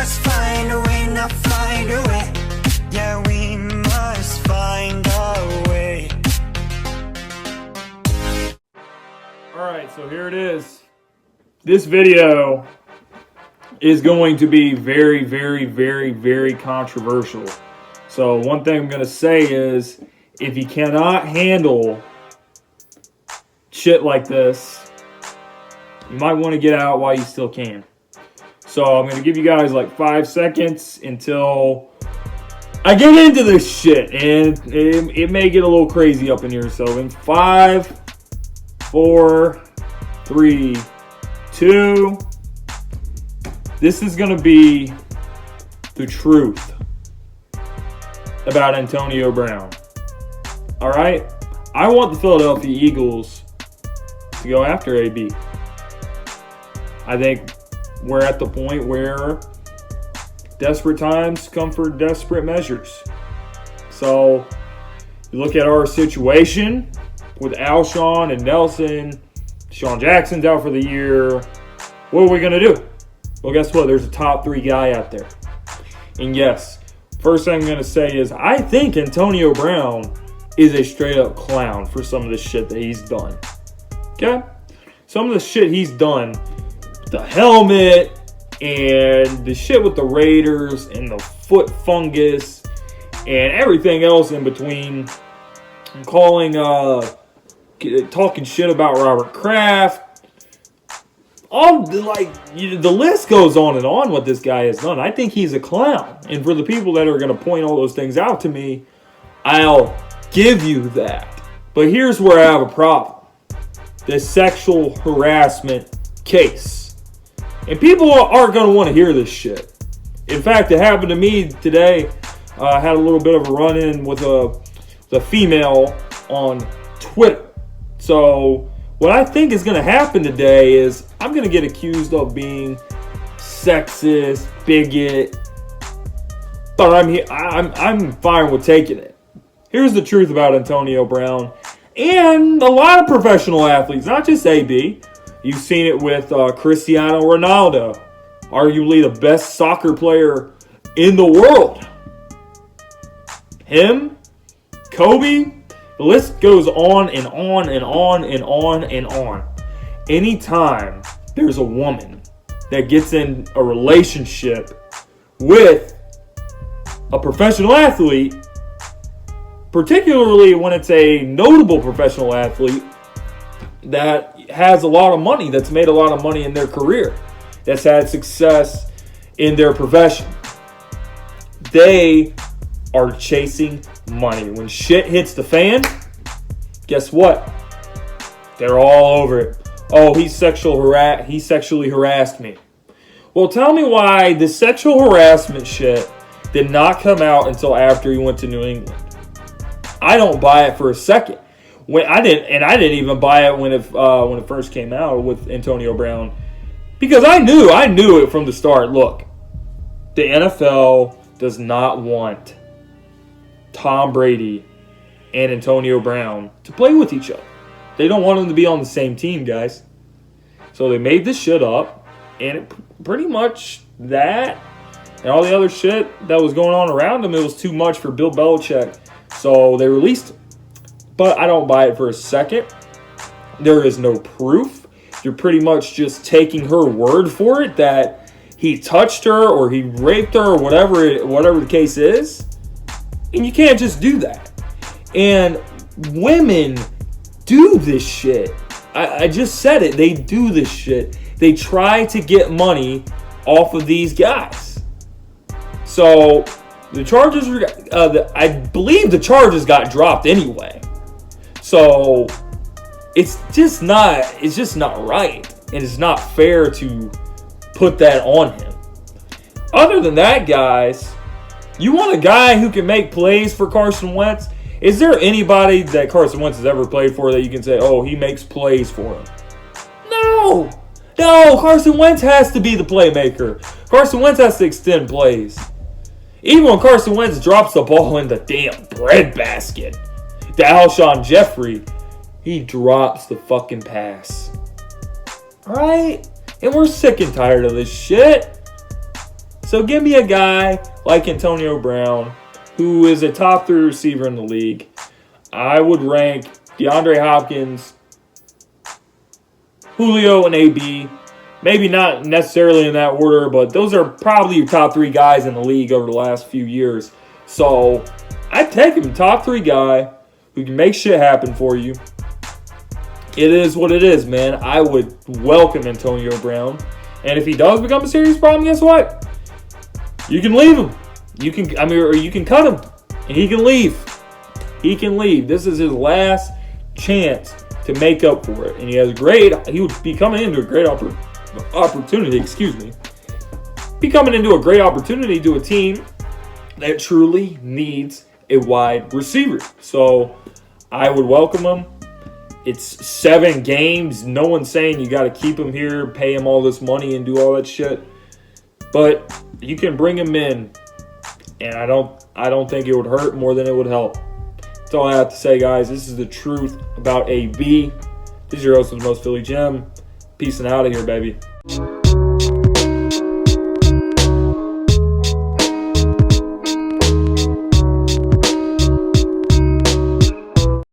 must find a way, not find a way. Yeah, we must find a way. Alright, so here it is. This video is going to be very, very, very, very controversial. So one thing I'm going to say is, if you cannot handle shit like this, you might want to get out while you still can. So I'm going to give you guys like 5 seconds until I get into this shit. And it may get a little crazy up in here. So in 5, 4, 3, 2, this is going to be the truth about Antonio Brown. All right? I want the Philadelphia Eagles to go after AB. I think we're at the point where desperate times come for desperate measures. So you look at our situation with Alshon and Nelson. Sean Jackson's out for the year. What are we going to do? Well, guess what? There's a top 3 guy out there. And yes, first thing I'm going to say is I think Antonio Brown is a straight up clown for some of the shit that he's done. Okay? Some of the shit he's done, the helmet and the shit with the Raiders and the foot fungus and everything else in between, talking shit about Robert Kraft. The list goes on and on what this guy has done. I think he's a clown. And for the people that are going to point all those things out to me, I'll give you that. But here's where I have a problem. This sexual harassment case. And people aren't going to want to hear this shit. In fact, it happened to me today. I had a little bit of a run-in with a female on Twitter. So what I think is going to happen today is I'm going to get accused of being sexist, bigot, but I'm fine with taking it. Here's the truth about Antonio Brown and a lot of professional athletes, not just AB. You've seen it with Cristiano Ronaldo, arguably the best soccer player in the world. Him, Kobe. The list goes on and on and on and on and on. Anytime there's a woman that gets in a relationship with a professional athlete, particularly when it's a notable professional athlete that has a lot of money, that's made a lot of money in their career, that's had success in their profession, they are chasing money. When shit hits the fan, guess what? They're all over it. Oh, he sexually harassed me. Well, tell me why the sexual harassment shit did not come out until after he went to New England. I don't buy it for a second. I didn't even buy it when it first came out with Antonio Brown, because I knew it from the start. Look, the NFL does not want Tom Brady and Antonio Brown to play with each other. They don't want them to be on the same team, guys. So they made this shit up, and pretty much that and all the other shit that was going on around him, it was too much for Bill Belichick. So they released him. But I don't buy it for a second. There is no proof. You're pretty much just taking her word for it that he touched her or he raped her or whatever the case is. And you can't just do that. And women do this shit. I just said it. They do this shit. They try to get money off of these guys. So the charges were, I believe the charges got dropped anyway. So it's just not right. And it's not fair to put that on him. Other than that, guys, you want a guy who can make plays for Carson Wentz? Is there anybody that Carson Wentz has ever played for that you can say, oh, he makes plays for him? No, Carson Wentz has to be the playmaker. Carson Wentz has to extend plays. Even when Carson Wentz drops the ball in the damn breadbasket to Alshon Jeffrey, he drops the fucking pass. All right? And we're sick and tired of this shit. So give me a guy like Antonio Brown, who is a top 3 receiver in the league. I would rank DeAndre Hopkins, Julio, and AB. Maybe not necessarily in that order, but those are probably your top 3 guys in the league over the last few years. So I'd take him, top 3 guy who can make shit happen for you. It is what it is, man. I would welcome Antonio Brown. And if he does become a serious problem, guess what? You can leave him. Or you can cut him. And he can leave. He can leave. This is his last chance to make up for it. And he would be coming into a great opportunity, Be coming into a great opportunity to a team that truly needs a wide receiver. So I would welcome him. It's 7 games. No one's saying you got to keep him here, pay him all this money, and do all that shit. But you can bring him in, and I don't think it would hurt more than it would help. That's all I have to say, guys. This is the truth about AB. This is your host of the Most Philly Gem. Peace and out of here, baby.